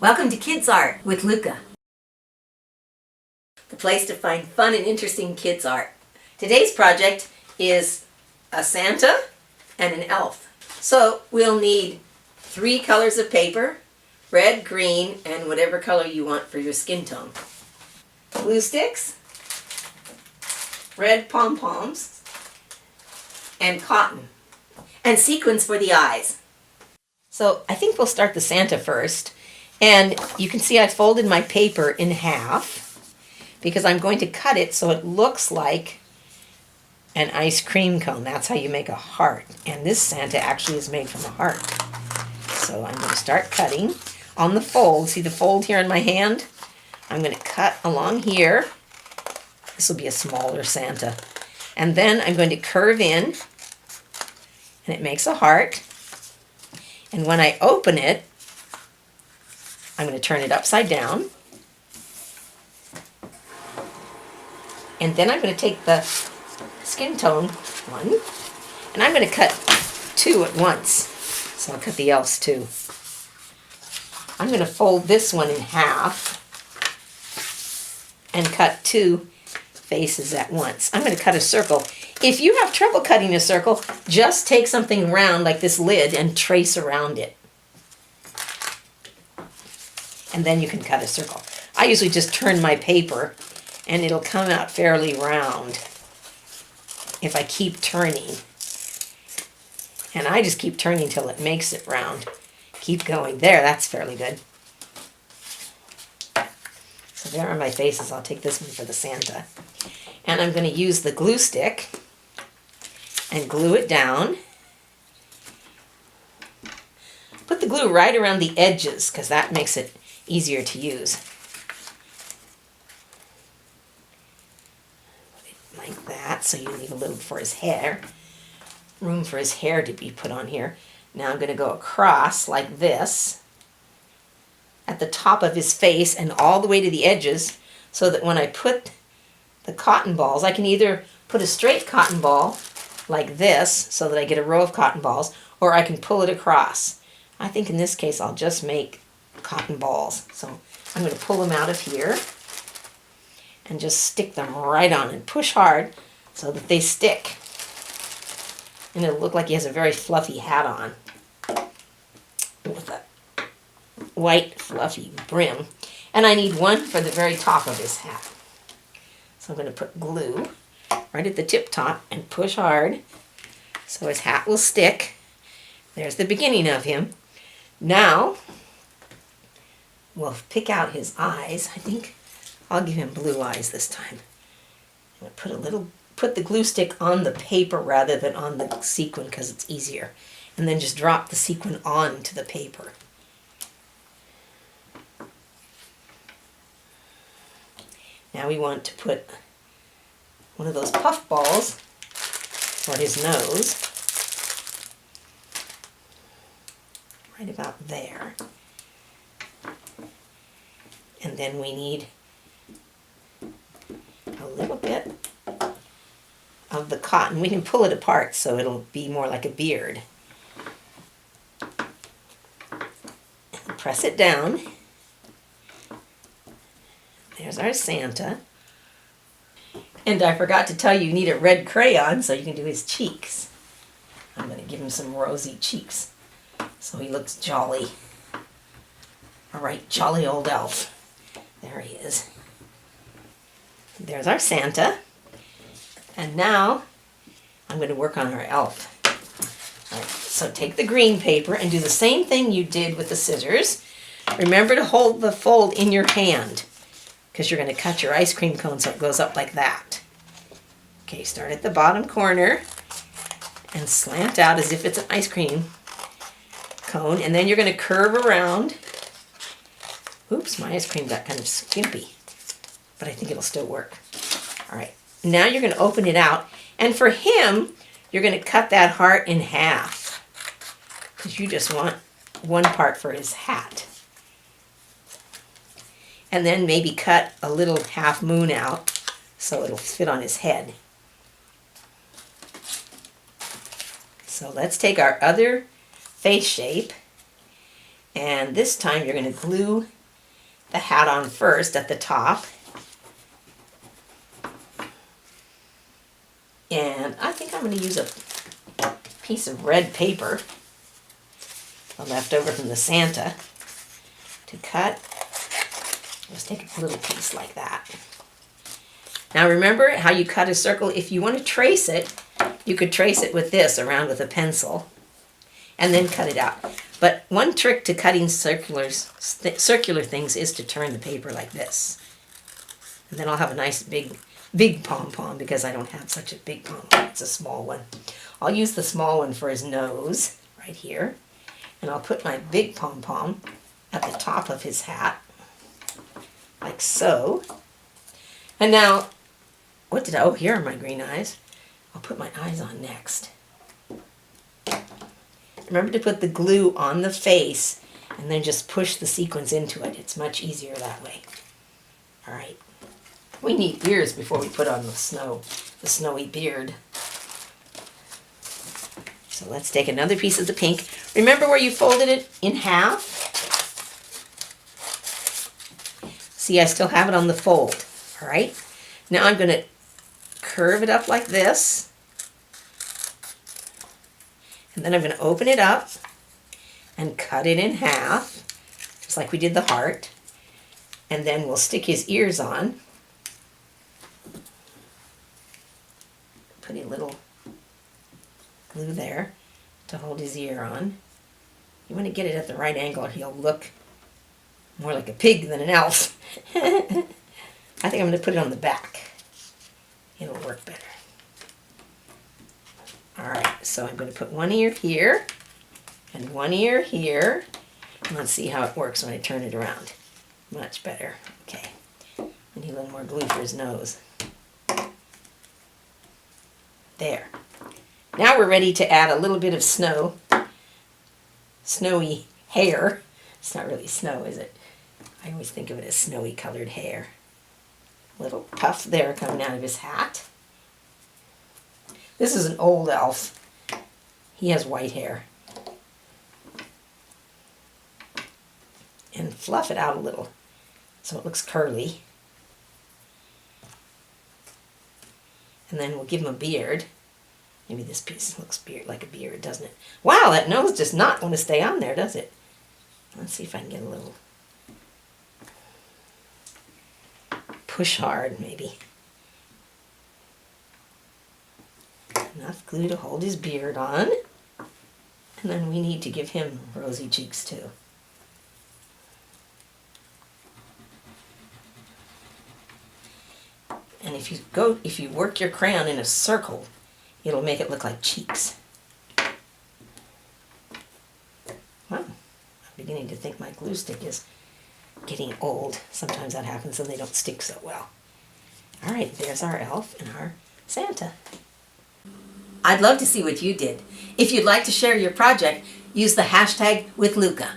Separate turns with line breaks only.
Welcome to Kids Art with Lucca, the place to find fun and interesting kids art. Today's project is a Santa and an elf. So we'll need 3 colors of paper, red, green, and whatever color you want for your skin tone. Glue sticks, red pom-poms, and cotton, and sequins for the eyes. So I think we'll start the Santa first. And you can see I folded my paper in half because I'm going to cut it so it looks like an ice cream cone. That's how you make a heart. And this Santa actually is made from a heart. So I'm going to start cutting on the fold. See the fold here in my hand? I'm going to cut along here. This will be a smaller Santa. And then I'm going to curve in, and it makes a heart. And when I open it, I'm going to turn it upside down. And then I'm going to take the skin tone one, and I'm going to cut 2 at once. So I'll cut the elves too. I'm going to fold this one in half and cut 2 faces at once. I'm going to cut a circle. If you have trouble cutting a circle, just take something round like this lid and trace around it. And then you can cut a circle. I usually just turn my paper and it'll come out fairly round if I keep turning. And I just keep turning till it makes it round. Keep going. There, that's fairly good. So there are my faces. I'll take this one for the Santa. And I'm going to use the glue stick and glue it down. Put the glue right around the edges because that makes it easier to use. Like that, so you leave a little for his hair. Room for his hair to be put on here. Now I'm going to go across like this at the top of his face and all the way to the edges so that when I put the cotton balls, I can either put a straight cotton ball like this so that I get a row of cotton balls, or I can pull it across. I think in this case I'll just make cotton balls. So I'm going to pull them out of here and just stick them right on and push hard so that they stick. And it'll look like he has a very fluffy hat on with a white fluffy brim. And I need one for the very top of his hat. So I'm going to put glue right at the tip top and push hard so his hat will stick. There's the beginning of him. Now we'll pick out his eyes. I think I'll give him blue eyes this time. I'm going to put the glue stick on the paper rather than on the sequin because it's easier. And then just drop the sequin onto the paper. Now we want to put one of those puff balls for his nose. Right about there. And then we need a little bit of the cotton. We can pull it apart so it'll be more like a beard. And press it down. There's our Santa. And I forgot to tell you, you need a red crayon so you can do his cheeks. I'm going to give him some rosy cheeks so he looks jolly. All right, jolly old elf. There he is. There's our Santa. And now I'm going to work on our elf. All right, so take the green paper and do the same thing you did with the scissors. Remember to hold the fold in your hand because you're going to cut your ice cream cone so it goes up like that. Okay, start at the bottom corner and slant out as if it's an ice cream cone, and then you're going to curve around. Oops, my ice cream got kind of skimpy, but I think it'll still work. All right, now you're going to open it out, and for him, you're going to cut that heart in half because you just want one part for his hat. And then maybe cut a little half moon out so it'll fit on his head. So let's take our other face shape And this time you're going to glue the hat on first at the top. And I think I'm going to use a piece of red paper, left over from the Santa, to cut. Just take a little piece like that. Now remember how you cut a circle? If you want to trace it, you could trace it with this around with a pencil and then cut it out. But one trick to cutting circular things is to turn the paper like this. And then I'll have a nice big pom-pom, because I don't have such a big pom-pom. It's a small one. I'll use the small one for his nose right here. And I'll put my big pom-pom at the top of his hat, like so. And now, oh, here are my green eyes. I'll put my eyes on next. Remember to put the glue on the face and then just push the sequins into it. It's much easier that way. All right. We need ears before we put on the snowy beard. So let's take another piece of the pink. Remember where you folded it in half? See, I still have it on the fold. All right. Now I'm going to curve it up like this. And then I'm going to open it up and cut it in half, just like we did the heart. And then we'll stick his ears on. Put a little glue there to hold his ear on. You want to get it at the right angle or he'll look more like a pig than an elf. I think I'm going to put it on the back. It'll work better. Alright, so I'm going to put one ear here and one ear here. And let's see how it works when I turn it around. Much better. Okay. I need a little more glue for his nose. There. Now we're ready to add a little bit of snowy hair. It's not really snow, is it? I always think of it as snowy colored hair. Little puff there coming out of his hat. This is an old elf. He has white hair. And fluff it out a little so it looks curly. And then we'll give him a beard. Maybe this piece looks like a beard, doesn't it? Wow, that nose does not want to stay on there, does it? Let's see if I can get a little push hard, maybe. Enough glue to hold his beard on. And then we need to give him rosy cheeks too. And if you work your crayon in a circle, it'll make it look like cheeks. Wow, I'm beginning to think my glue stick is getting old. Sometimes that happens and they don't stick so well. All right, there's our elf and our Santa. I'd love to see what you did. If you'd like to share your project, use the hashtag #WithLucca.